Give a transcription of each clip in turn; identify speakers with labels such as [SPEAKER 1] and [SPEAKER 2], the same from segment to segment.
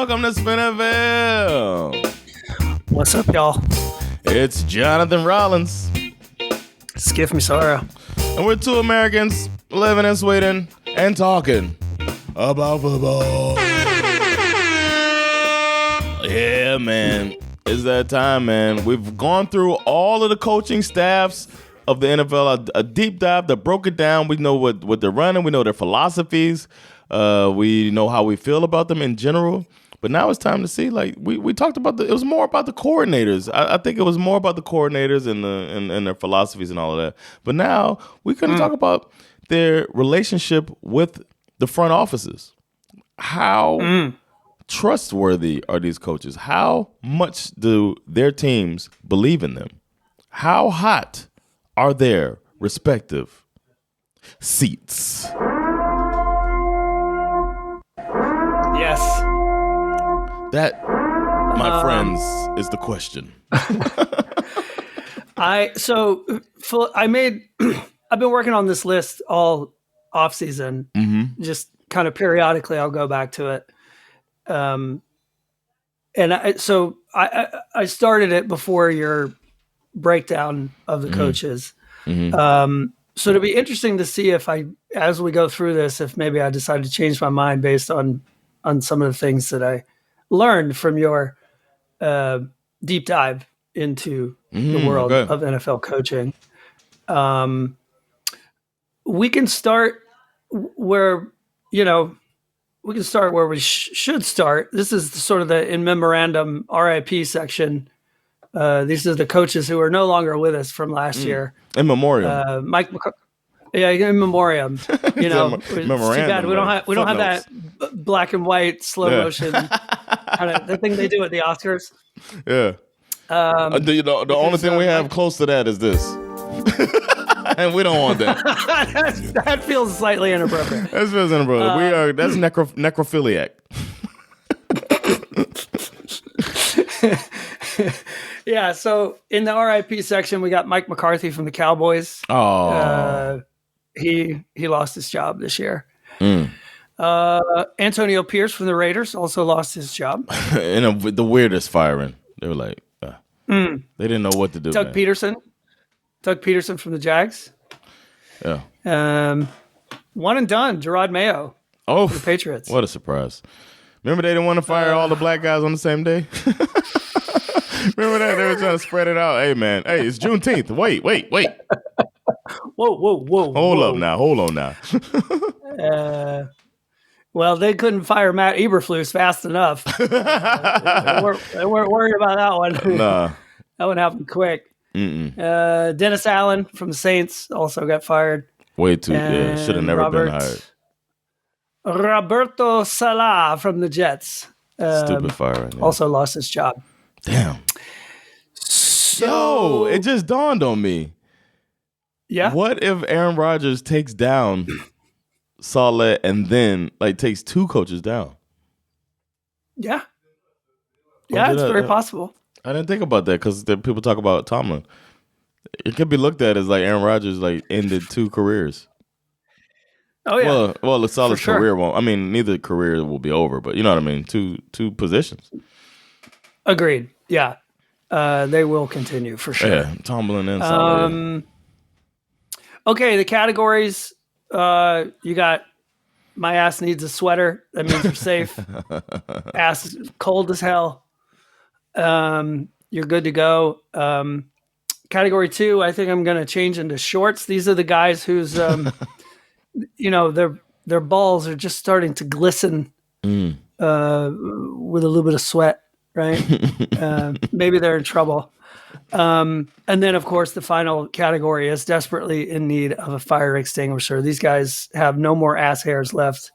[SPEAKER 1] Welcome to SveNFL.
[SPEAKER 2] What's up, y'all?
[SPEAKER 1] It's Jonathan Rollins.
[SPEAKER 2] Schif Misara.
[SPEAKER 1] And we're two Americans living in Sweden and talking about football. Yeah, man. It's that time, man. We've gone through all of the coaching staffs of the NFL, a deep dive that broke it down. We know what they're running. We know their philosophies. We know how we feel about them in general. But now it's time to see, like, we talked about it was more about the coordinators. I think it was more about the coordinators and their philosophies and all of that. But now we couldn't talk about their relationship with the front offices. How trustworthy are these coaches? How much do their teams believe in them? How hot are their respective seats?
[SPEAKER 2] Yes.
[SPEAKER 1] That, my friends, is the question.
[SPEAKER 2] I've been working on this list all offseason. Just kind of periodically I'll go back to it. And I started it before your breakdown of the coaches. So it'll be interesting to see if as we go through this, if maybe I decide to change my mind based on some of the things that I learned from your deep dive into the world of NFL coaching. We can start where, we should start. This is sort of the in memorandum RIP section. These are the coaches who are no longer with us from last year.
[SPEAKER 1] In memoriam.
[SPEAKER 2] Mike McCarthy. Yeah, in memoriam. It's too bad we don't have that black and white slow motion kind of the thing they do at the Oscars.
[SPEAKER 1] Yeah. The only thing we have close to that is this. And we don't want that.
[SPEAKER 2] That feels slightly inappropriate.
[SPEAKER 1] That feels inappropriate. That's necrophiliac.
[SPEAKER 2] Yeah, so in the RIP section, we got Mike McCarthy from the Cowboys.
[SPEAKER 1] Oh.
[SPEAKER 2] He lost his job this year. Antonio Pierce from the Raiders also lost his job.
[SPEAKER 1] In the weirdest firing. They were like, they didn't know what to do.
[SPEAKER 2] Doug Peterson from the Jags.
[SPEAKER 1] Yeah.
[SPEAKER 2] One and done, Gerard Mayo.
[SPEAKER 1] Oh,
[SPEAKER 2] for the Patriots.
[SPEAKER 1] What a surprise. Remember they didn't want to fire all the black guys on the same day? Remember that? They were trying to spread it out. Hey, man. Hey, it's Juneteenth. Wait.
[SPEAKER 2] Whoa.
[SPEAKER 1] Hold on now.
[SPEAKER 2] Well, they couldn't fire Matt Eberflus fast enough. They weren't worried about that one.
[SPEAKER 1] Nah.
[SPEAKER 2] That one happened quick. Dennis Allen from the Saints also got fired.
[SPEAKER 1] Way too. Yeah, should have never been hired.
[SPEAKER 2] Roberto Saleh from the Jets.
[SPEAKER 1] Stupid firing. Yeah.
[SPEAKER 2] Also lost his job.
[SPEAKER 1] Damn. So it just dawned on me.
[SPEAKER 2] Yeah.
[SPEAKER 1] What if Aaron Rodgers takes down Saleh and then takes two coaches down?
[SPEAKER 2] Yeah. Yeah, it's very possible.
[SPEAKER 1] I didn't think about that because people talk about Tomlin. It could be looked at as like Aaron Rodgers ended two careers.
[SPEAKER 2] Oh yeah.
[SPEAKER 1] Well, the Saleh's career won't. I mean, neither career will be over, but you know what I mean. Two positions.
[SPEAKER 2] Agreed. Yeah. They will continue for sure.
[SPEAKER 1] Yeah, Tomlin and Saleh.
[SPEAKER 2] Okay, the categories. You got my ass needs a sweater. That means you're safe. Ass is cold as hell. You're good to go. Category 2, I think I'm going to change into shorts. These are the guys whose, their balls are just starting to glisten with a little bit of sweat, right? Maybe they're in trouble. And then, of course, the final category is desperately in need of a fire extinguisher. These guys have no more ass hairs left.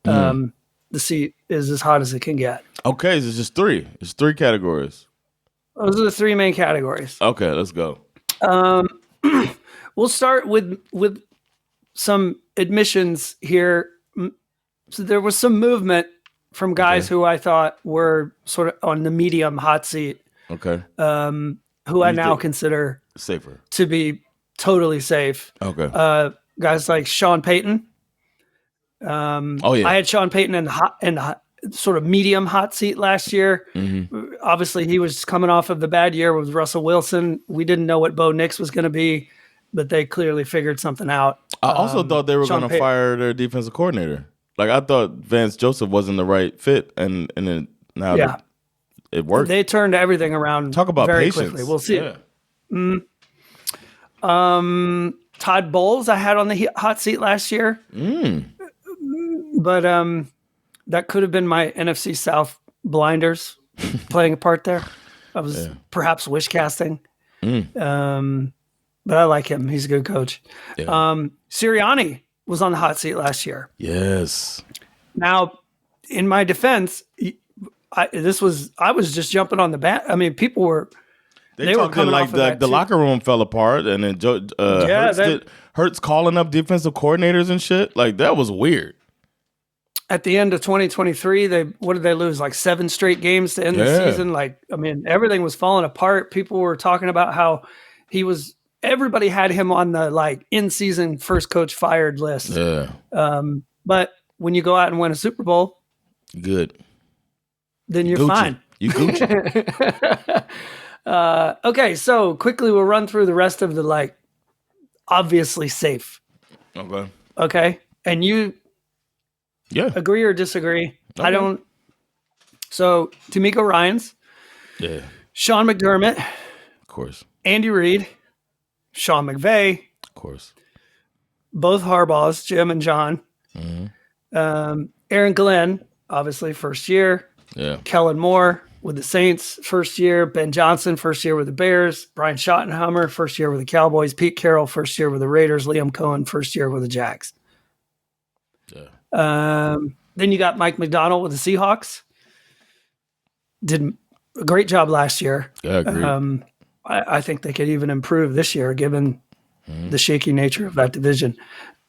[SPEAKER 2] The seat is as hot as it can get.
[SPEAKER 1] Okay, so it's just three. It's three categories.
[SPEAKER 2] Those are the three main categories.
[SPEAKER 1] Okay, let's go.
[SPEAKER 2] We'll start with some admissions here. So there was some movement from guys who I thought were sort of on the medium hot seat.
[SPEAKER 1] Okay.
[SPEAKER 2] Who I now consider
[SPEAKER 1] safer
[SPEAKER 2] to be totally safe.
[SPEAKER 1] Okay.
[SPEAKER 2] Guys like Sean Payton. I had Sean Payton sort of medium hot seat last year. Obviously, he was coming off of the bad year with Russell Wilson. We didn't know what Bo Nix was going to be, but they clearly figured something out.
[SPEAKER 1] I also thought they were going to fire their defensive coordinator. Like, I thought Vance Joseph wasn't the right fit, and then now it worked.
[SPEAKER 2] They turned everything around.
[SPEAKER 1] Talk about
[SPEAKER 2] very
[SPEAKER 1] patience.
[SPEAKER 2] Quickly. We'll see.
[SPEAKER 1] Yeah.
[SPEAKER 2] Todd Bowles, I had on the hot seat last year, but that could have been my NFC South blinders playing a part there. I was perhaps wish casting, but I like him. He's a good coach. Yeah. Sirianni was on the hot seat last year.
[SPEAKER 1] Yes.
[SPEAKER 2] Now, in my defense, I was just jumping on the bat. I mean, people were.
[SPEAKER 1] They were coming like the locker room fell apart, and then Hurts calling up defensive coordinators and shit. Like, that was weird.
[SPEAKER 2] At the end of 2023, what did they lose? Like 7 straight games to end the season. Like, I mean, everything was falling apart. People were talking about how everybody had him on the like in-season first coach fired list.
[SPEAKER 1] Yeah.
[SPEAKER 2] But when you go out and win a Super Bowl,
[SPEAKER 1] good,
[SPEAKER 2] then you're fine.
[SPEAKER 1] You Gucci.
[SPEAKER 2] Okay, so quickly we'll run through the rest of the like obviously safe. Okay. And you agree or disagree? Okay. I don't. So D'Amico Ryans.
[SPEAKER 1] Yeah.
[SPEAKER 2] Sean McDermott.
[SPEAKER 1] Of course.
[SPEAKER 2] Andy Reid. Sean McVay.
[SPEAKER 1] Of course.
[SPEAKER 2] Both Harbaughs, Jim and John. Aaron Glenn, obviously first year.
[SPEAKER 1] Yeah.
[SPEAKER 2] Kellen Moore with the Saints, first year. Ben Johnson, first year with the Bears. Brian Schottenheimer, first year with the Cowboys. Pete Carroll, first year with the Raiders. Liam Cohen, first year with the Jags. Yeah. Then you got Mike McDonald with the Seahawks. Did a great job last year.
[SPEAKER 1] Yeah, agreed.
[SPEAKER 2] I think they could even improve this year, given the shaky nature of that division.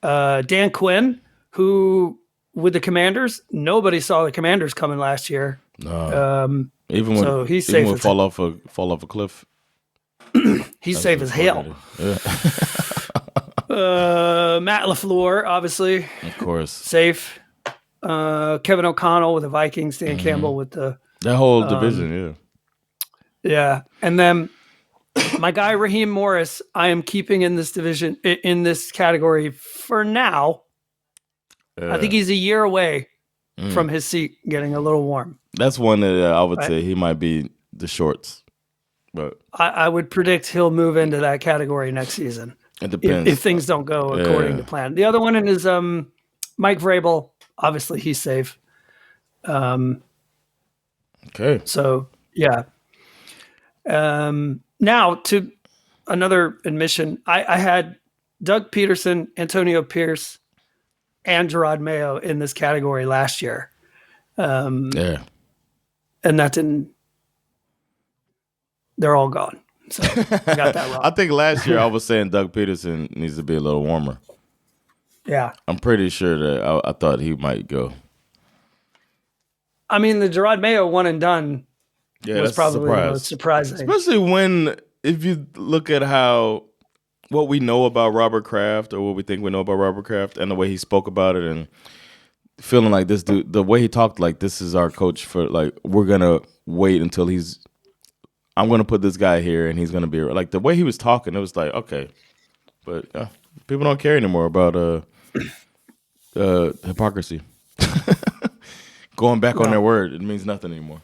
[SPEAKER 2] Dan Quinn, who with the Commanders, nobody saw the Commanders coming last year.
[SPEAKER 1] No. Even when fall off a cliff.
[SPEAKER 2] He's safe as hell.
[SPEAKER 1] Yeah.
[SPEAKER 2] Matt LaFleur, obviously.
[SPEAKER 1] Of course.
[SPEAKER 2] Safe. Kevin O'Connell with the Vikings. Dan Campbell with the...
[SPEAKER 1] That whole division,
[SPEAKER 2] Yeah. And then my guy, Raheem Morris, I am keeping in this division, in this category for now. I think he's a year away from his seat getting a little warm.
[SPEAKER 1] That's one that I would say he might be the shorts. But
[SPEAKER 2] I would predict he'll move into that category next season.
[SPEAKER 1] It depends.
[SPEAKER 2] If things don't go according to plan. The other one is Mike Vrabel. Obviously, he's safe.
[SPEAKER 1] Okay.
[SPEAKER 2] So, yeah. Now, to another admission, I had Doug Peterson, Antonio Pierce, and Gerard Mayo in this category last year. And that didn't. They're all gone. So I got that wrong.
[SPEAKER 1] I think last year I was saying Doug Peterson needs to be a little warmer.
[SPEAKER 2] Yeah.
[SPEAKER 1] I'm pretty sure that I thought he might go.
[SPEAKER 2] I mean, the Gerard Mayo one and done was probably the most surprising.
[SPEAKER 1] Especially if you look at what we know about Robert Kraft, or what we think we know about Robert Kraft, and the way he spoke about it, and feeling like this dude, the way he talked, like this is our coach for, like, we're gonna wait until I'm gonna put this guy here and he's gonna be like, the way he was talking, it was like, okay, but people don't care anymore about hypocrisy. Going back on their word, it means nothing anymore.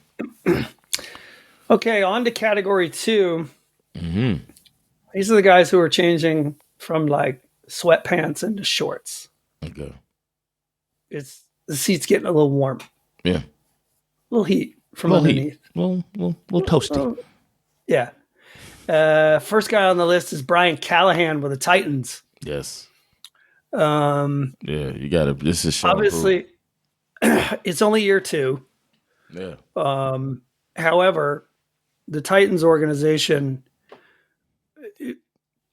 [SPEAKER 2] Okay, on to category 2. These are the guys who are changing from like sweatpants into shorts.
[SPEAKER 1] Okay.
[SPEAKER 2] The seat's getting a little warm.
[SPEAKER 1] Yeah.
[SPEAKER 2] A little heat from underneath.
[SPEAKER 1] A little toasty.
[SPEAKER 2] Yeah. First guy on the list is Brian Callahan with the Titans.
[SPEAKER 1] Yes. You got to. This is
[SPEAKER 2] obviously it's only year 2.
[SPEAKER 1] Yeah.
[SPEAKER 2] However, the Titans organization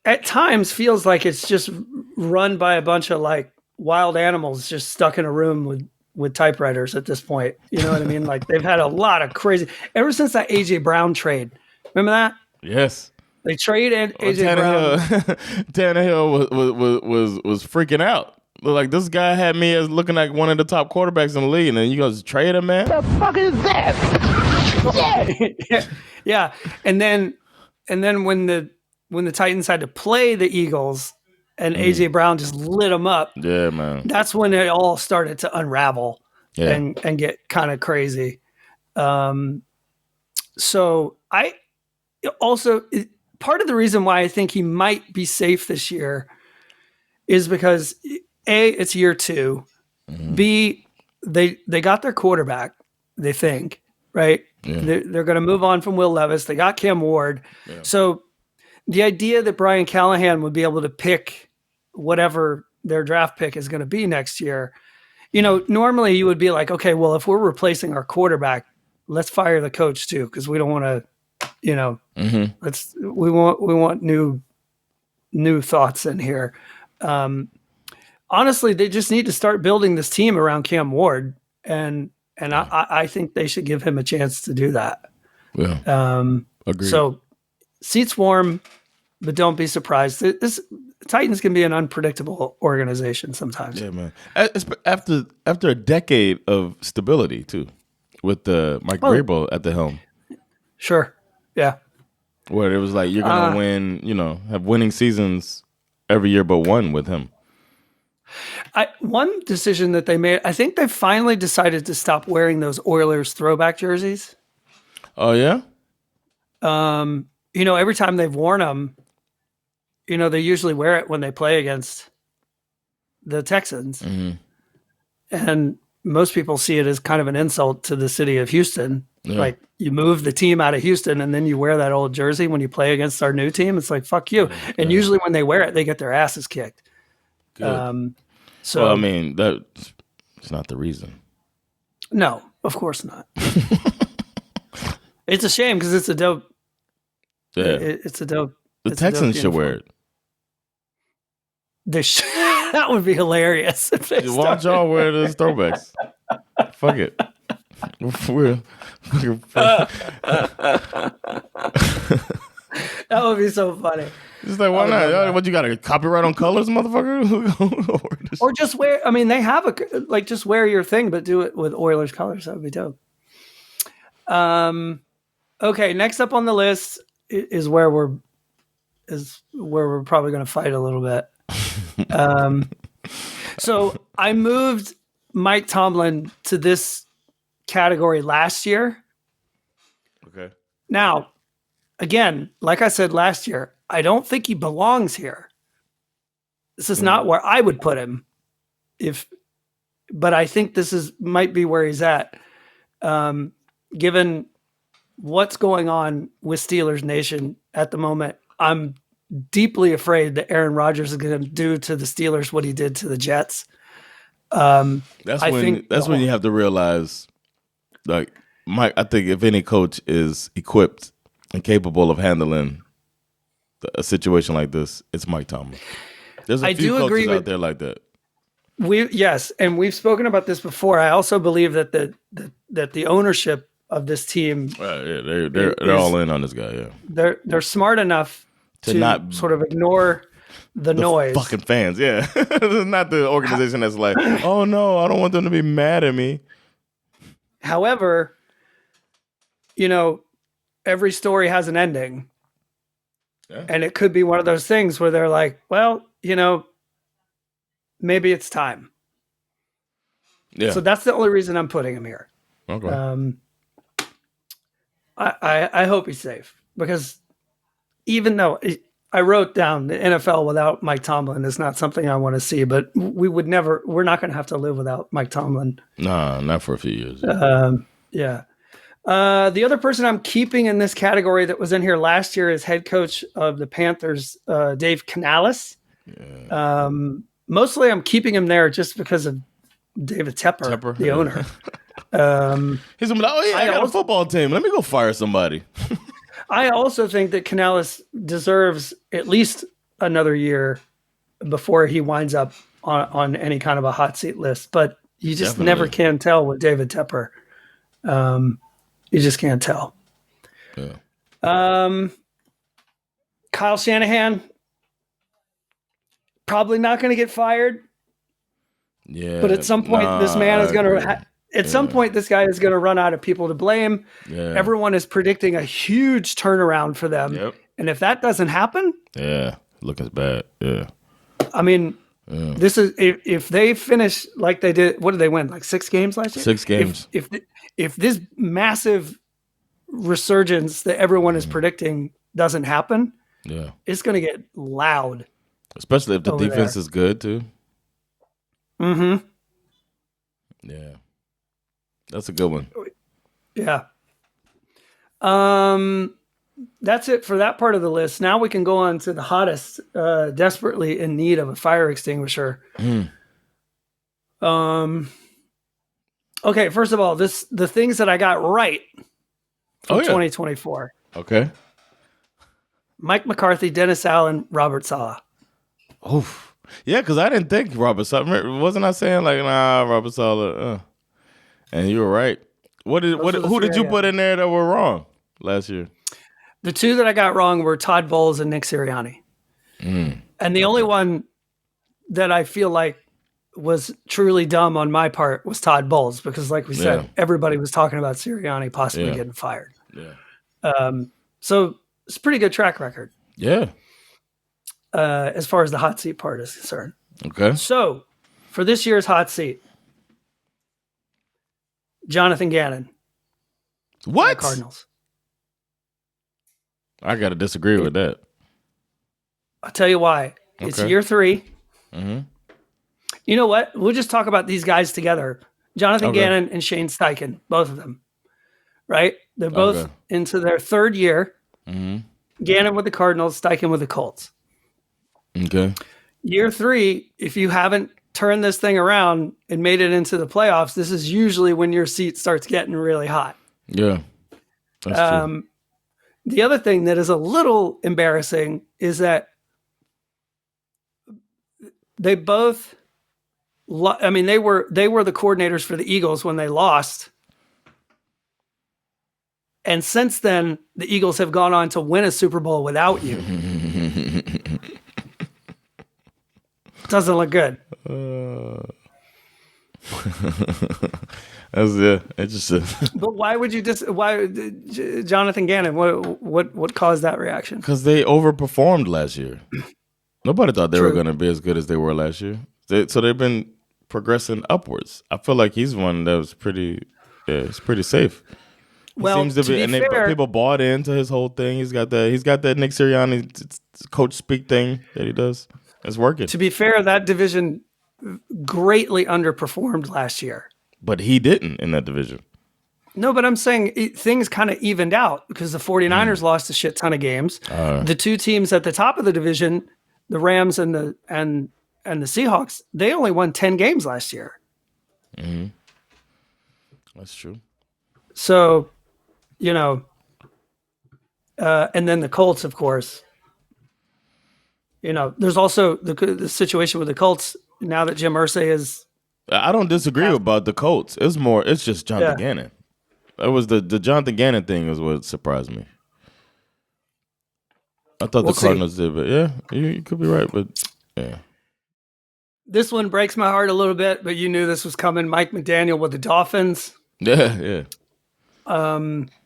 [SPEAKER 2] at times feels like it's just run by a bunch of like wild animals just stuck in a room with typewriters at this point. You know what I mean? Like, they've had a lot of crazy ever since that AJ Brown trade. Remember that?
[SPEAKER 1] Yes.
[SPEAKER 2] They traded AJ Brown.
[SPEAKER 1] Tannehill was freaking out. Like, this guy had me as looking like one of the top quarterbacks in the league, and then you guys trade him, man.
[SPEAKER 3] The fuck is that?
[SPEAKER 2] Yeah. And then when the Titans had to play the Eagles and AJ Brown just lit them up.
[SPEAKER 1] Yeah, man.
[SPEAKER 2] That's when it all started to unravel and get kind of crazy. So I also, part of the reason why I think he might be safe this year is because A, it's year 2. B, they got their quarterback, they think, right? Yeah. They're going to move on from Will Levis. They got Cam Ward. Yeah. So the idea that Brian Callahan would be able to pick whatever their draft pick is going to be next year, normally you would be like, okay, well, if we're replacing our quarterback, let's fire the coach too, because we don't want to, we want new thoughts in here. Honestly, they just need to start building this team around Cam Ward, and I think they should give him a chance to do that.
[SPEAKER 1] Yeah, agreed.
[SPEAKER 2] So seats warm, but don't be surprised. This Titans can be an unpredictable organization sometimes.
[SPEAKER 1] Yeah, man. After a decade of stability too, with Mike Vrabel at the helm.
[SPEAKER 2] Sure. Yeah.
[SPEAKER 1] Where it was like you're gonna win, have winning seasons every year but one with him.
[SPEAKER 2] One decision that they made, I think they finally decided to stop wearing those Oilers throwback jerseys.
[SPEAKER 1] Oh yeah.
[SPEAKER 2] Every time they've worn them, they usually wear it when they play against the Texans. Mm-hmm. And most people see it as kind of an insult to the city of Houston. Yeah. Like, you move the team out of Houston and then you wear that old jersey when you play against our new team. It's like, fuck you. Yeah. And usually when they wear it, they get their asses kicked.
[SPEAKER 1] Good. Well, I mean, that's not the reason.
[SPEAKER 2] No, of course not. It's a shame because it's a dope.
[SPEAKER 1] Yeah,
[SPEAKER 2] it's a dope.
[SPEAKER 1] The Texans should wear it.
[SPEAKER 2] That would be hilarious. If they
[SPEAKER 1] Why don't y'all wear those throwbacks? Fuck it.
[SPEAKER 2] That would be so funny.
[SPEAKER 1] It's like, why not? What, you got a copyright on colors, motherfucker?
[SPEAKER 2] Or just wear, they have just wear your thing, but do it with Oilers colors. That would be dope. Okay, next up on the list is where we're probably going to fight a little bit. So I moved Mike Tomlin to this category last year.
[SPEAKER 1] Okay.
[SPEAKER 2] Now, again, like I said last year, I don't think he belongs here. This is not where I would put him, but I think this might be where he's at, given what's going on with Steelers Nation at the moment. I'm deeply afraid that Aaron Rodgers is going to do to the Steelers what he did to the Jets.
[SPEAKER 1] That's when you have to realize, like, Mike. I think if any coach is equipped and capable of handling a situation like this, it's Mike Tomlin. There's a few coaches out there like that.
[SPEAKER 2] Yes, and we've spoken about this before. I also believe that the ownership of this team,
[SPEAKER 1] they're all in on this guy. Yeah,
[SPEAKER 2] they're smart enough to not sort of ignore the noise.
[SPEAKER 1] Fucking fans, yeah. This is not the organization that's like, oh no, I don't want them to be mad at me.
[SPEAKER 2] However, every story has an ending. Yeah. And it could be one of those things where they're like, well, maybe it's time. Yeah. So that's the only reason I'm putting him here.
[SPEAKER 1] Okay.
[SPEAKER 2] I hope he's safe, because even though I wrote down the NFL without Mike Tomlin is not something I want to see, but we're not going to have to live without Mike Tomlin.
[SPEAKER 1] Nah, not for a few years.
[SPEAKER 2] Yeah. The other person I'm keeping in this category that was in here last year is head coach of the Panthers, Dave Canales. Yeah. Mostly I'm keeping him there just because of David Tepper, the owner.
[SPEAKER 1] He's like, oh yeah, I got a football team. Let me go fire somebody.
[SPEAKER 2] I also think that Canales deserves at least another year before he winds up on any kind of a hot seat list. But you just never can tell with David Tepper. You just can't tell. Yeah. Kyle Shanahan, probably not going to get fired.
[SPEAKER 1] Yeah.
[SPEAKER 2] But at some point, this man is going to. At some point, this guy is going to run out of people to blame.
[SPEAKER 1] Yeah.
[SPEAKER 2] Everyone is predicting a huge turnaround for them.
[SPEAKER 1] Yep.
[SPEAKER 2] And if that doesn't happen,
[SPEAKER 1] looking bad. Yeah.
[SPEAKER 2] I mean, this is if they finish like they did. What did they win? Like 6 games last year.
[SPEAKER 1] 6 games.
[SPEAKER 2] If this massive resurgence that everyone is predicting doesn't happen, it's going to get loud.
[SPEAKER 1] Especially if the defense is good too.
[SPEAKER 2] Mm-hmm.
[SPEAKER 1] Yeah. That's a good one.
[SPEAKER 2] Yeah. That's it for that part of the list. Now we can go on to the hottest, desperately in need of a fire extinguisher. Okay, first of all, the things that I got right from 2024.
[SPEAKER 1] Okay.
[SPEAKER 2] Mike McCarthy, Dennis Allen, Robert Saleh.
[SPEAKER 1] Oof. Yeah, because I didn't think Robert Saleh. Wasn't I saying like, nah, Robert Saleh? And you were right. Who did you put in there that were wrong last year?
[SPEAKER 2] The 2 that I got wrong were Todd Bowles and Nick Sirianni. And the only one that I feel like was truly dumb on my part was Todd Bowles, because like we said, everybody was talking about Sirianni possibly getting fired. Yeah. So it's a pretty good track record.
[SPEAKER 1] Yeah.
[SPEAKER 2] As far as the hot seat part is concerned.
[SPEAKER 1] Okay.
[SPEAKER 2] So for this year's hot seat, Jonathan Gannon.
[SPEAKER 1] What?
[SPEAKER 2] Cardinals.
[SPEAKER 1] I got to disagree with that.
[SPEAKER 2] I'll tell you why. It's year 3.
[SPEAKER 1] Mm-hmm.
[SPEAKER 2] You know what? We'll just talk about these guys together. Jonathan Gannon and Shane Steichen, both of them. Right? They're both into their 3rd year. Mm-hmm. Gannon with the Cardinals, Steichen with the Colts.
[SPEAKER 1] Okay.
[SPEAKER 2] Year 3, if you haven't turned this thing around and made it into the playoffs, this is usually when your seat starts getting really hot.
[SPEAKER 1] Yeah. That's true.
[SPEAKER 2] The other thing that is a little embarrassing is that they both, they were the coordinators for the Eagles when they lost. And since then, the Eagles have gone on to win a Super Bowl without you. Doesn't look good.
[SPEAKER 1] That's interesting.
[SPEAKER 2] But why would you why Jonathan Gannon? What caused that reaction?
[SPEAKER 1] Because they overperformed last year. Nobody thought they were going to be as good as they were last year. So they've been progressing upwards. I feel like he's one that was pretty safe.
[SPEAKER 2] Well,
[SPEAKER 1] seems to be fair, people bought into his whole thing. He's got that Nick Sirianni coach speak thing that he does. It's working.
[SPEAKER 2] To be fair, that division greatly underperformed last year.
[SPEAKER 1] But he didn't in that division.
[SPEAKER 2] No, but I'm saying things kind of evened out because the 49ers lost a shit ton of games. The 2 teams at the top of the division, the Rams and the Seahawks, they only won 10 games last year.
[SPEAKER 1] Mm-hmm. That's true.
[SPEAKER 2] So, and then the Colts, of course. There's also the situation with the Colts now that Jim Irsay is.
[SPEAKER 1] I don't disagree about the Colts. It's just Jonathan Gannon. It was the Jonathan Gannon thing is what surprised me. I thought the Cardinals did, but yeah, you could be right, but yeah.
[SPEAKER 2] This one breaks my heart a little bit, but you knew this was coming. Mike McDaniel with the Dolphins.
[SPEAKER 1] Yeah.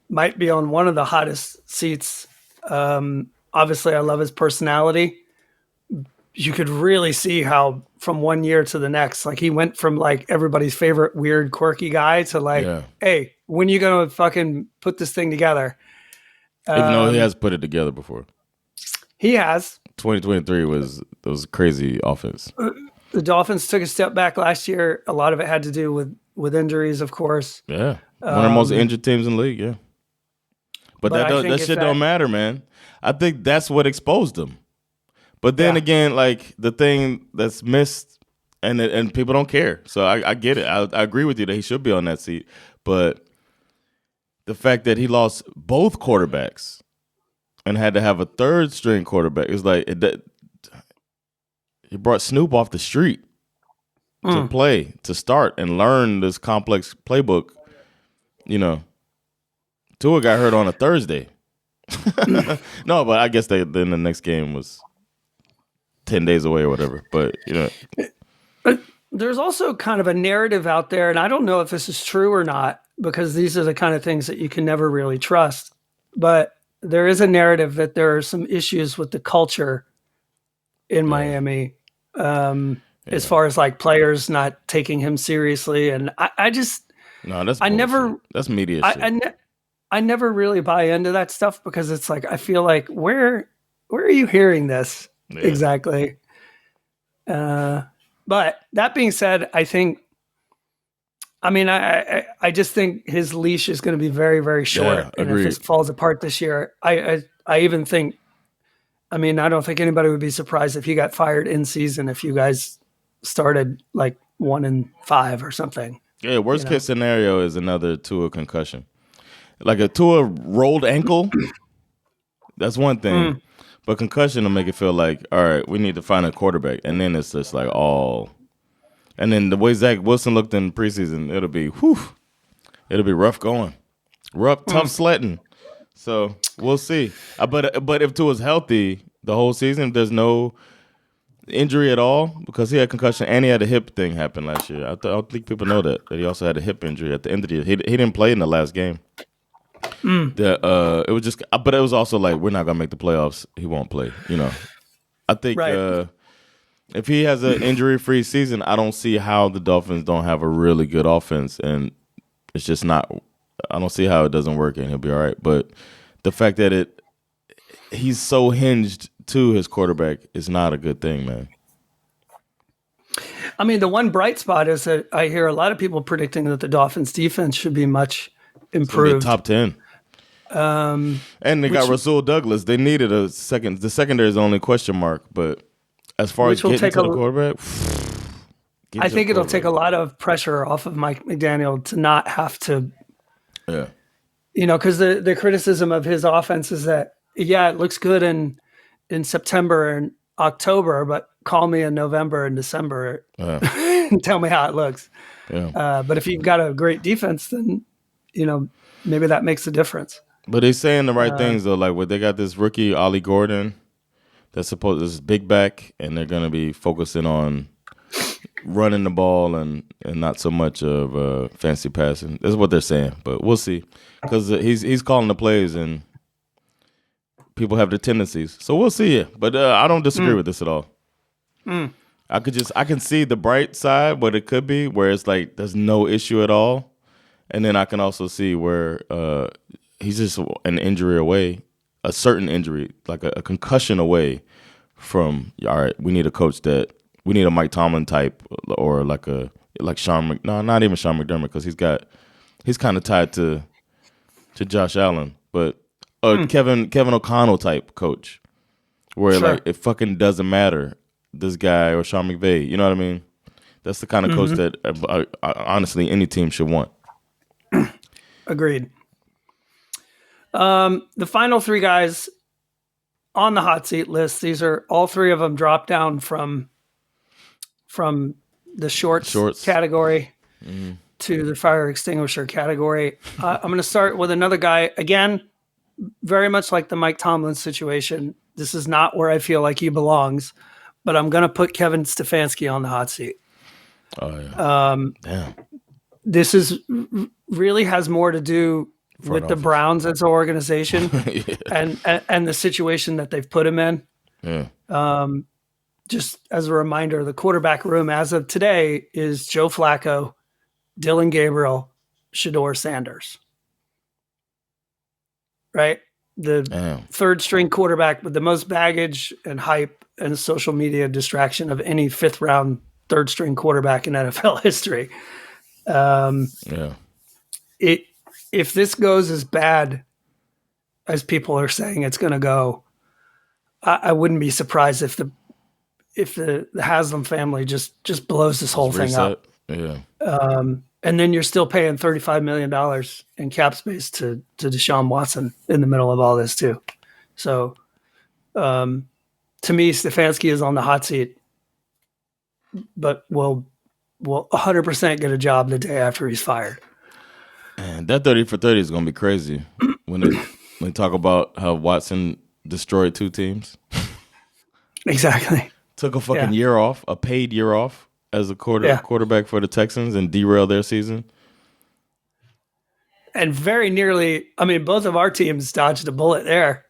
[SPEAKER 2] Might be on one of the hottest seats. Obviously, I love his personality. You could really see how from one year to the next, like he went from like everybody's favorite weird, quirky guy to like, hey, when you going to fucking put this thing together?
[SPEAKER 1] Even though he has put it together before.
[SPEAKER 2] He has.
[SPEAKER 1] 2023 was crazy offense.
[SPEAKER 2] The Dolphins took a step back last year. A lot of it had to do with injuries, of course.
[SPEAKER 1] Yeah. One of the most injured teams in the league, yeah. But that shit don't matter, man. I think that's what exposed them. But then again, like the thing that's missed, and people don't care. So I get it. I agree with you that he should be on that seat. But the fact that he lost both quarterbacks and had to have a third string quarterback is like he brought Snoop off the street to play, to start and learn this complex playbook. Tua got hurt on a Thursday. No, but I guess then the next game was 10 days away or whatever. But
[SPEAKER 2] there's also kind of a narrative out there, and I don't know if this is true or not, because these are the kind of things that you can never really trust. But there is a narrative that there are some issues with the culture in Miami, as far as like players not taking him seriously. And I just,
[SPEAKER 1] No, that's
[SPEAKER 2] I
[SPEAKER 1] bullshit.
[SPEAKER 2] never,
[SPEAKER 1] That's media shit.
[SPEAKER 2] I never really buy into that stuff, because it's like, I feel like, where are you hearing this exactly? But that being said, I just think his leash is going to be very, very short.
[SPEAKER 1] Yeah,
[SPEAKER 2] and
[SPEAKER 1] agreed.
[SPEAKER 2] if it falls apart this year, I even think, I don't think anybody would be surprised if he got fired in season if you guys started like 1-5 or something.
[SPEAKER 1] Yeah, worst case scenario is another Tua concussion. Like a Tua rolled ankle, that's one thing. But concussion will make it feel like, all right, we need to find a quarterback. And then it's just like all. And then the way Zach Wilson looked in preseason, it'll be rough going. Tough sledding. So we'll see. But if Tua's healthy the whole season, there's no injury at all, because he had concussion and he had a hip thing happen last year. I don't think people know that he also had a hip injury at the end of the year. He didn't play in the last game. It was just, but it was also like, we're not gonna make the playoffs. He won't play. I think if he has an injury-free season, I don't see how the Dolphins don't have a really good offense, and it's just not. I don't see how it doesn't work, and he'll be all right. But the fact that he's so hinged to his quarterback is not a good thing, man.
[SPEAKER 2] The one bright spot is that I hear a lot of people predicting that the Dolphins defense should be much improved.
[SPEAKER 1] Top 10. And they got Rasul Douglas. They needed a second. The secondary is the only question mark, but as far as getting to the quarterback,
[SPEAKER 2] I think it'll take a lot of pressure off of Mike McDaniel to not have to.
[SPEAKER 1] Yeah.
[SPEAKER 2] Because the criticism of his offense is that, it looks good in September and October, but call me in November and December and tell me how it looks.
[SPEAKER 1] Yeah.
[SPEAKER 2] But if you've got a great defense, then maybe that makes a difference.
[SPEAKER 1] But they're saying the right things though. Like, they got this rookie Ollie Gordon that's supposed this big back, and they're going to be focusing on running the ball and not so much of fancy passing. That's what they're saying, but we'll see, because he's calling the plays and people have their tendencies. So we'll see it. But I don't disagree with this at all. I can see the bright side, what it could be, where it's like there's no issue at all, and then I can also see where he's just an injury away, a certain injury, like a concussion away from, all right, we need a Mike Tomlin type, or not even Sean McDermott, because he's kind of tied to Josh Allen, but Kevin O'Connell type coach, where like it fucking doesn't matter, this guy or Sean McVay, you know what I mean? That's the kind of coach that honestly any team should want.
[SPEAKER 2] Agreed. The final three guys on the hot seat list, these are all three of them dropped down from the shorts category to the fire extinguisher category. I'm going to start with another guy, again, very much like the Mike Tomlin situation. This is not where I feel like he belongs, but I'm going to put Kevin Stefanski on the hot seat.
[SPEAKER 1] Oh, yeah. Damn.
[SPEAKER 2] This really has more to do with the Browns as an organization and the situation that they've put him in.
[SPEAKER 1] Yeah.
[SPEAKER 2] Just as a reminder, the quarterback room as of today is Joe Flacco, Dylan Gabriel, Shedeur Sanders. Right? The third string quarterback with the most baggage and hype and social media distraction of any fifth round third string quarterback in NFL history. If this goes as bad as people are saying it's going to go, I wouldn't be surprised if the Haslam family just blows this whole thing up.
[SPEAKER 1] Yeah.
[SPEAKER 2] And then you're still paying $35 million in cap space to Deshaun Watson in the middle of all this too. So, to me, Stefanski is on the hot seat, but will 100% get a job the day after he's fired.
[SPEAKER 1] And that 30 for 30 is going to be crazy when they talk about how Watson destroyed two teams.
[SPEAKER 2] Exactly.
[SPEAKER 1] Took a fucking year off, a paid year off, as a quarterback for the Texans and derail their season.
[SPEAKER 2] And very nearly, I mean, both of our teams dodged a bullet there.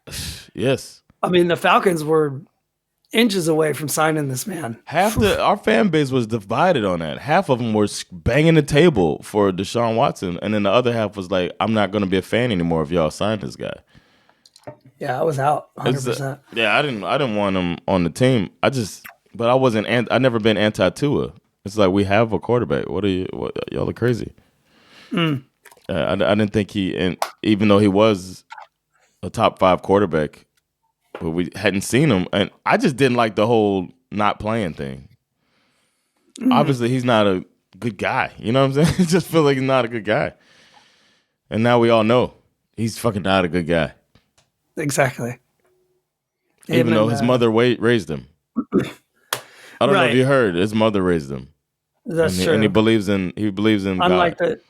[SPEAKER 1] Yes.
[SPEAKER 2] I mean, the Falcons were inches away from signing this man.
[SPEAKER 1] Our fan base was divided on that. Half of them were banging the table for Deshaun Watson, and then the other half was like, "I'm not going to be a fan anymore if y'all sign this guy."
[SPEAKER 2] Yeah, I was out 100%.
[SPEAKER 1] Yeah, I didn't want him on the team. But I wasn't. I never been anti-Tua. It's like we have a quarterback. Y'all are crazy. I didn't think and even though he was a top 5 quarterback, but we hadn't seen him, and I just didn't like the whole not playing thing. Obviously, he's not a good guy. You know what I'm saying? I just feel like he's not a good guy, and now we all know he's fucking not a good guy.
[SPEAKER 2] Exactly.
[SPEAKER 1] Even though his mother raised him. I don't know if you heard, his mother raised him.
[SPEAKER 2] That's true.
[SPEAKER 1] And he believes in God.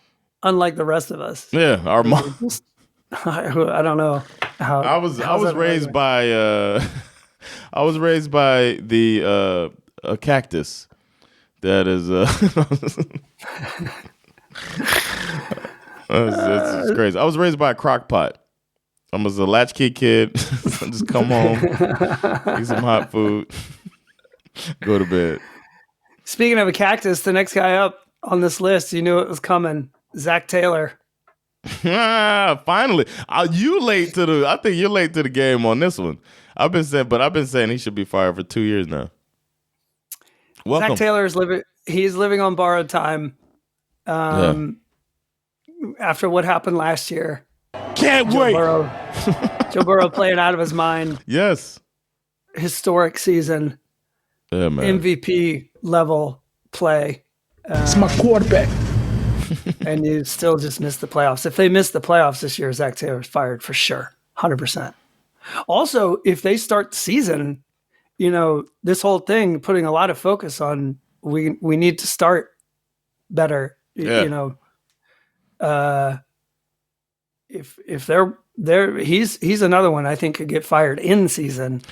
[SPEAKER 2] Unlike the rest of us.
[SPEAKER 1] Yeah, our mom.
[SPEAKER 2] I don't know how.
[SPEAKER 1] I was raised by the a cactus that is it's crazy. I was raised by a crock pot. I was a latchkey kid. Just come home, eat some hot food, go to bed.
[SPEAKER 2] Speaking of a cactus, the next guy up on this list, you knew it was coming. Zach Taylor.
[SPEAKER 1] Finally, I think you're late to the game on this one. I've been saying he should be fired for 2 years now. Welcome.
[SPEAKER 2] Zach Taylor he's living on borrowed time. After what happened last year.
[SPEAKER 1] Can't wait.
[SPEAKER 2] Joe Burrow playing out of his mind.
[SPEAKER 1] Yes.
[SPEAKER 2] Historic season.
[SPEAKER 1] Yeah, man.
[SPEAKER 2] MVP level play.
[SPEAKER 3] It's my quarterback.
[SPEAKER 2] And you still just missed the playoffs. If they miss the playoffs this year, Zach Taylor's fired for sure. 100%. Also, if they start the season, this whole thing putting a lot of focus on we need to start better.
[SPEAKER 1] Yeah.
[SPEAKER 2] If they're there, he's another one I think could get fired in season.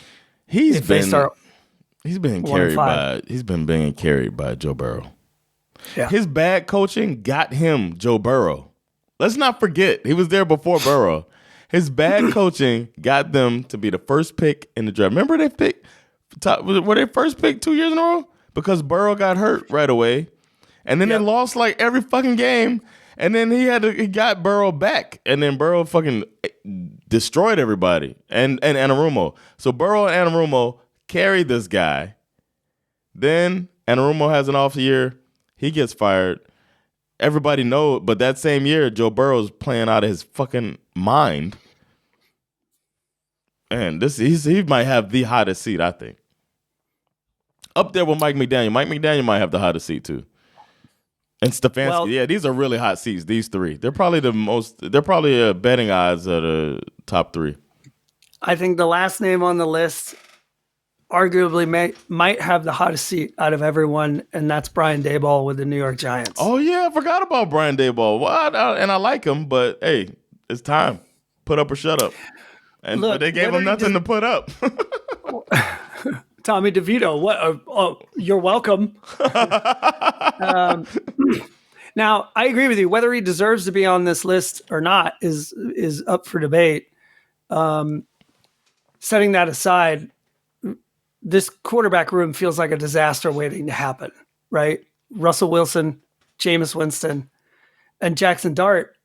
[SPEAKER 1] He's been being carried by Joe Burrow.
[SPEAKER 2] Yeah.
[SPEAKER 1] His bad coaching got him Joe Burrow. Let's not forget, he was there before Burrow. His bad coaching got them to be the first pick in the draft. Remember were they first pick 2 years in a row? Because Burrow got hurt right away. And then they lost like every fucking game. And then he got Burrow back. And then Burrow fucking destroyed everybody. And Anarumo. So Burrow and Anarumo carried this guy. Then Anarumo has an off year. He gets fired. Everybody knows, but that same year, Joe Burrow's playing out of his fucking mind. And he might have the hottest seat, I think. Up there with Mike McDaniel. Mike McDaniel might have the hottest seat too. And Stefanski. These are really hot seats, these three. They're probably betting odds of the top 3.
[SPEAKER 2] I think the last name on the list arguably might have the hottest seat out of everyone, and that's Brian Daboll with the New York Giants.
[SPEAKER 1] Oh, yeah, I forgot about Brian Daboll. And I like him, but, hey, it's time. Put up or shut up. But they gave him nothing to put up.
[SPEAKER 2] Tommy DeVito, what? You're welcome. Now, I agree with you. Whether he deserves to be on this list or not is up for debate. Setting that aside, this quarterback room feels like a disaster waiting to happen, right? Russell Wilson, Jameis Winston, and Jackson Dart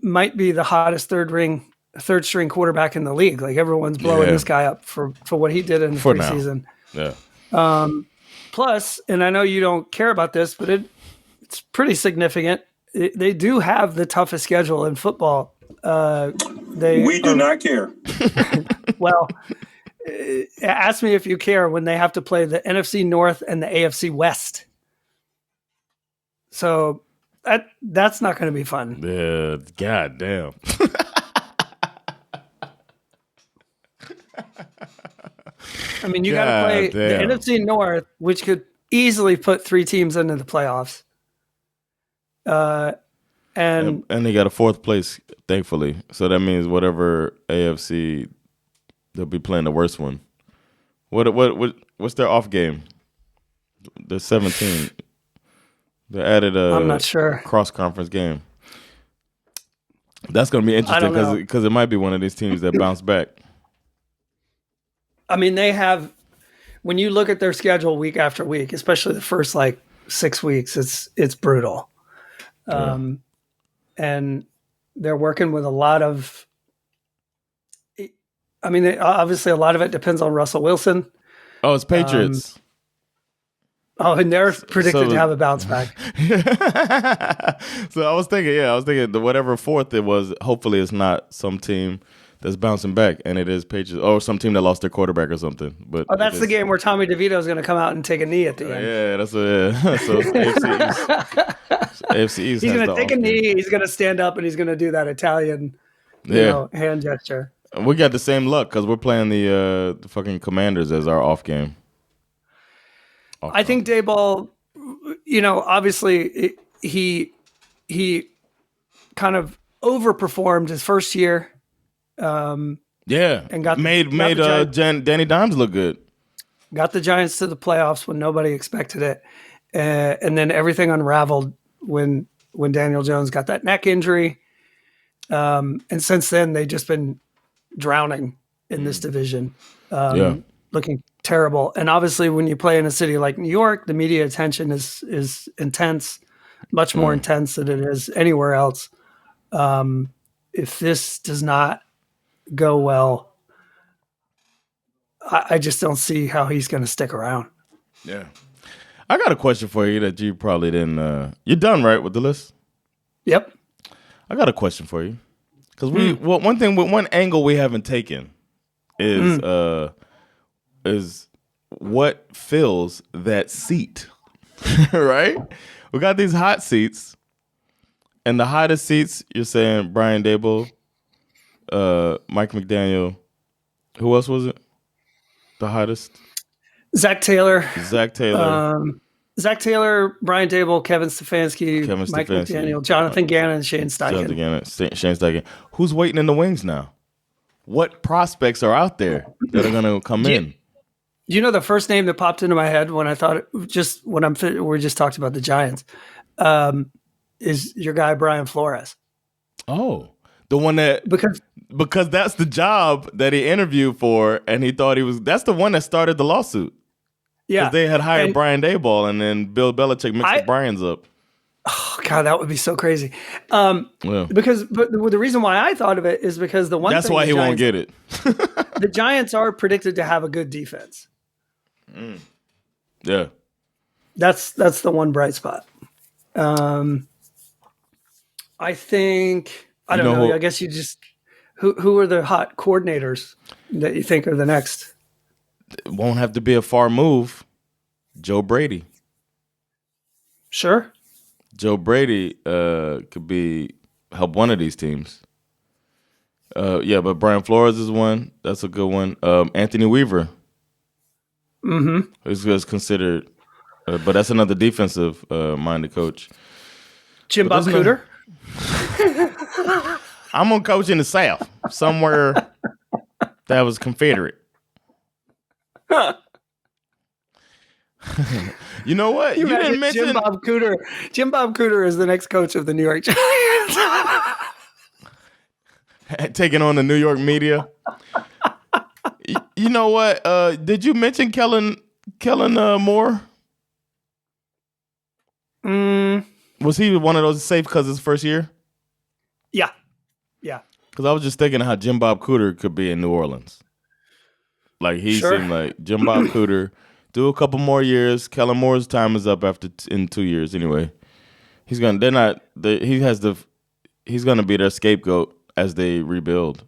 [SPEAKER 2] might be the hottest third string quarterback in the league. Like everyone's blowing this guy up for what he did in the preseason.
[SPEAKER 1] Yeah.
[SPEAKER 2] Plus, and I know you don't care about this, but it's pretty significant. They do have the toughest schedule in football.
[SPEAKER 4] We do not care.
[SPEAKER 2] Well, ask me if you care when they have to play the NFC North and the AFC West. So that's not going to be fun.
[SPEAKER 1] Yeah, goddamn.
[SPEAKER 2] I mean, you got to play the NFC North, which could easily put 3 teams into the playoffs. And
[SPEAKER 1] they got a 4th place, thankfully. So that means whatever AFC, they'll be playing the worst one. What's their off game? They're 17. They added
[SPEAKER 2] I'm not sure.
[SPEAKER 1] cross-conference game. That's going to be interesting because it might be one of these teams that bounce back.
[SPEAKER 2] I mean, they have, when you look at their schedule week after week, especially the first 6 weeks, it's brutal. And they're working with a lot of, I mean, obviously a lot of it depends on Russell Wilson.
[SPEAKER 1] Oh, it's Patriots.
[SPEAKER 2] And they're predicted to have a bounce back.
[SPEAKER 1] So I was thinking whatever fourth it was, hopefully it's not some team that's bouncing back, and it is Patriots, or some team that lost their quarterback or something. But
[SPEAKER 2] that's the game where Tommy DeVito is going to come out and take a knee at the end.
[SPEAKER 1] Yeah, that's so AFC East.
[SPEAKER 2] He's going to take a knee. He's going to stand up, and he's going to do that Italian, hand gesture.
[SPEAKER 1] We got the same luck because we're playing the fucking Commanders as our off game.
[SPEAKER 2] I think Daboll, obviously he kind of overperformed his first year.
[SPEAKER 1] And made Danny Dimes look good.
[SPEAKER 2] Got the Giants to the playoffs when nobody expected it, and then everything unraveled when Daniel Jones got that neck injury. And since then, they've just been drowning in this division, looking terrible. And obviously, when you play in a city like New York, the media attention is intense, much more intense than it is anywhere else. If this does not go well, I just don't see how he's going to stick around.
[SPEAKER 1] Yeah. I got a question for you that you probably didn't. You're done, right, with the list?
[SPEAKER 2] Yep.
[SPEAKER 1] I got a question for you. Because one angle we haven't taken is what fills that seat, right? We got these hot seats, and the hottest seats, you're saying Brian Daboll, Mike McDaniel. Who else was it? The hottest?
[SPEAKER 2] Zach Taylor.
[SPEAKER 1] Zach Taylor,
[SPEAKER 2] Brian Daboll, Kevin Stefanski, Mike McDaniel, Jonathan Gannon, Shane Steichen.
[SPEAKER 1] Who's waiting in the wings now? What prospects are out there that are going to come in?
[SPEAKER 2] The first name that popped into my head when I thought we just talked about the Giants, is your guy Brian Flores.
[SPEAKER 1] Oh, the one that because that's the job that he interviewed for, and he thought that's the one that started the lawsuit. Yeah, because they had hired Brian Daboll, and then Bill Belichick mixed the Brians up.
[SPEAKER 2] Oh God, that would be so crazy. Because the reason why I thought of it is because
[SPEAKER 1] that's why he won't get it.
[SPEAKER 2] The Giants are predicted to have a good defense.
[SPEAKER 1] Yeah,
[SPEAKER 2] that's the one bright spot. I think I don't know. I guess you just who are the hot coordinators that you think are the next?
[SPEAKER 1] It won't have to be a far move. Joe Brady.
[SPEAKER 2] Sure.
[SPEAKER 1] Joe Brady could help one of these teams. But Brian Flores is one. That's a good one. Anthony Weaver. Is considered, but that's another defensive minded coach.
[SPEAKER 2] Jim Bob Cooter.
[SPEAKER 1] I'm gonna coach in the South, somewhere that was Confederate. You know what? You didn't mention
[SPEAKER 2] Jim Bob Cooter. Jim Bob Cooter is the next coach of the New York Giants.
[SPEAKER 1] Taking on the New York media. You know what? Did you mention Kellen Moore? Was he one of those safe because his first year?
[SPEAKER 2] Yeah.
[SPEAKER 1] Because I was just thinking how Jim Bob Cooter could be in New Orleans. Like he seemed like Jim Bob Cooter. Do a couple more years. Kellen Moore's time is up in 2 years anyway. He's gonna be their scapegoat as they rebuild.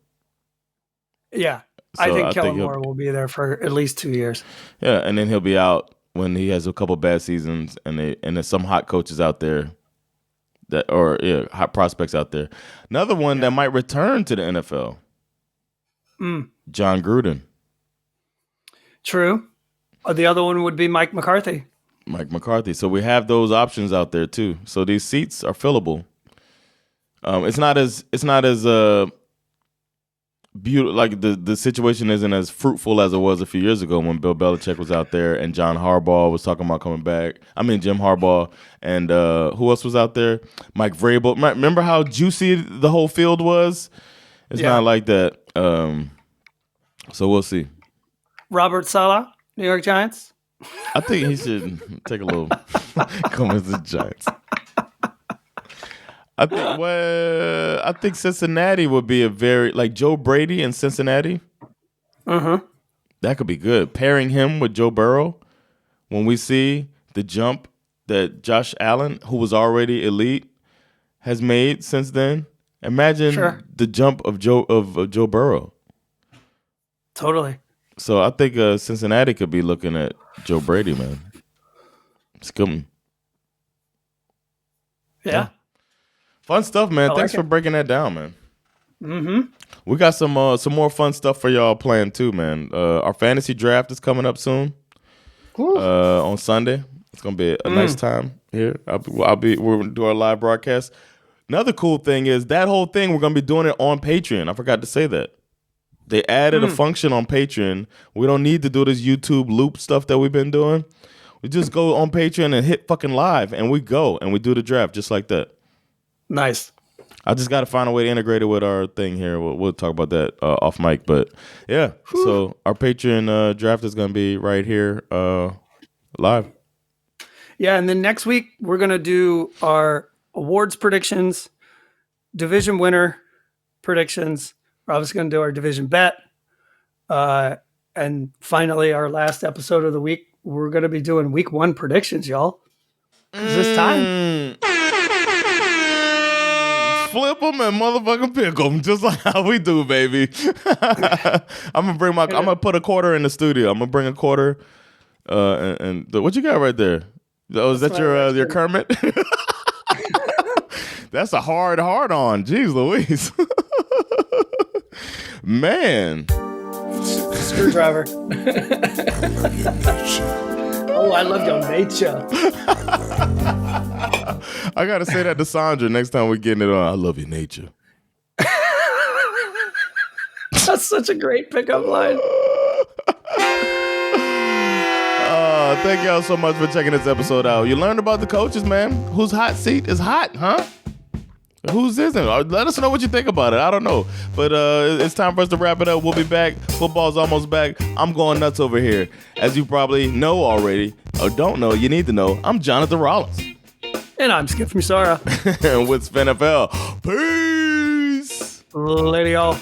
[SPEAKER 2] Yeah. So I think Kellen Moore will be there for at least 2 years.
[SPEAKER 1] Yeah, and then he'll be out when he has a couple bad seasons, and there's some hot coaches out there hot prospects out there. Another one that might return to the NFL. John Gruden.
[SPEAKER 2] True. The other one would be Mike McCarthy.
[SPEAKER 1] So we have those options out there too. So these seats are fillable. It's not as like the situation isn't as fruitful as it was a few years ago when Bill Belichick was out there and John Harbaugh was talking about coming back. I mean, Jim Harbaugh and who else was out there? Mike Vrabel. Remember how juicy the whole field was? It's not like that. So we'll see.
[SPEAKER 2] Robert Saleh, New York Giants.
[SPEAKER 1] I think he should take a little come with the Giants. I think Cincinnati would be a very like Joe Brady in Cincinnati. That could be good. Pairing him with Joe Burrow when we see the jump that Josh Allen, who was already elite, has made since then. Imagine the jump of Joe Burrow.
[SPEAKER 2] Totally.
[SPEAKER 1] So I think Cincinnati could be looking at Joe Brady, man. It's good.
[SPEAKER 2] Yeah.
[SPEAKER 1] Fun stuff, man.
[SPEAKER 2] I
[SPEAKER 1] Thanks
[SPEAKER 2] like
[SPEAKER 1] for breaking that down, man. We got some more fun stuff for y'all planned too, man. Our fantasy draft is coming up soon. On Sunday. It's gonna be a nice time here. We're gonna do our live broadcast. Another cool thing is that whole thing we're gonna be doing it on Patreon. I forgot to say that. They added a function on Patreon. We don't need to do this YouTube loop stuff that we've been doing. We just go on Patreon and hit fucking live, and we go and we do the draft just like that.
[SPEAKER 2] Nice.
[SPEAKER 1] I just got to find a way to integrate it with our thing here. We'll talk about that off mic, but yeah. Whew. So our Patreon draft is going to be right here live.
[SPEAKER 2] Yeah, and then next week we're going to do our awards predictions, division winner predictions. We're obviously going to do our division bet. And finally, our last episode of the week, we're going to be doing week 1 predictions, y'all. Is this time?
[SPEAKER 1] Flip them and motherfucking pick them, just like how we do, baby. I'm gonna put a quarter in the studio. I'm gonna bring a quarter. And what you got right there? Oh, is that your Kermit? That's a hard on. Jeez Louise. Man.
[SPEAKER 2] Screwdriver. Oh, I love your nature.
[SPEAKER 1] I gotta say that to Sandra next time we're getting it on. I love your nature.
[SPEAKER 2] That's such a great pickup line.
[SPEAKER 1] Thank y'all so much for checking this episode out. You learned about the coaches, man. Whose hot seat is hot, huh? Whose isn't? Let us know what you think about it. I don't know. But it's time for us to wrap it up. We'll be back. Football's almost back. I'm going nuts over here. As you probably know already, or don't know, you need to know, I'm Jonathan Rollins.
[SPEAKER 2] And I'm Schif from Sarah.
[SPEAKER 1] And with SveNFL. Peace.
[SPEAKER 2] Later, y'all.